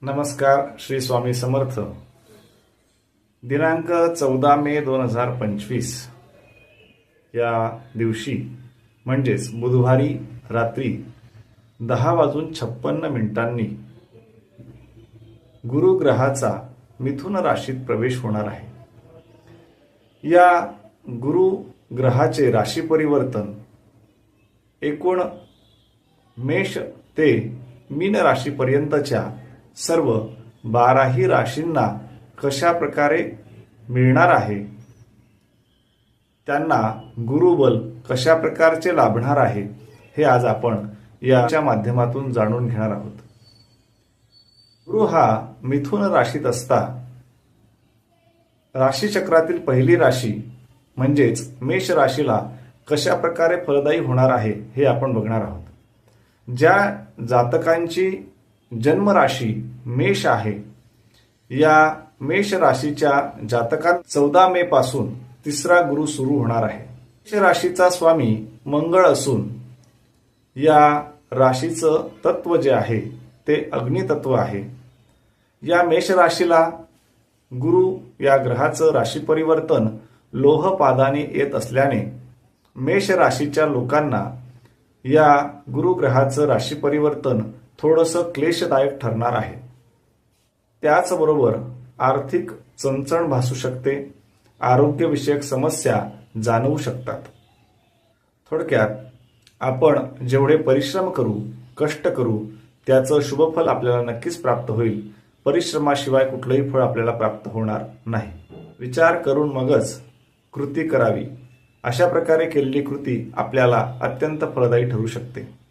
नमस्कार. श्री स्वामी समर्थ. दिनांक 14 मे 2025 या दिवशी म्हणजेच बुधवारी रात्री 10:56 गुरु ग्रहाचा मिथुन राशीत प्रवेश होणार आहे. या गुरु ग्रहाचे राशी परिवर्तन एकूण मेष ते मीन राशीपर्यंतच्या सर्व 12ही राशींना कशा प्रकारे मिळणार आहे, त्यांना गुरुबल कशा प्रकारचे लाभणार आहे, हे आज आपण याच्या माध्यमातून जाणून घेणार आहोत. गुरु हा मिथुन राशीत असता राशीचक्रातील पहिली राशी म्हणजेच मेष राशीला कशा प्रकारे फलदायी होणार आहे हे आपण बघणार आहोत. ज्या जातकांची जन्मराशी मेष आहे, या मेष राशीच्या जातकांत 14 मे पासून तिसरा गुरु सुरू होणार आहे. मेष राशीचा स्वामी मंगळ असून या राशीचं तत्व जे आहे ते अग्नितत्व आहे. या मेष राशीला गुरु या ग्रहाचं राशी परिवर्तन लोहपादाने येत असल्याने मेष राशीच्या लोकांना या गुरुग्रहाचं राशी परिवर्तन थोडंसं क्लेशदायक ठरणार आहे. त्याचबरोबर आर्थिक चणचण भासू शकते, आरोग्यविषयक समस्या जाणवू शकतात. थोडक्यात आपण जेवढे परिश्रम करू, कष्ट करू, त्याचं शुभफल आपल्याला नक्कीच प्राप्त होईल. परिश्रमाशिवाय कुठलंही फळ आपल्याला प्राप्त होणार नाही. विचार करून मगच कृती करावी. अशा प्रकारे केलेली कृती आपल्याला अत्यंत फलदायी ठरू शकते.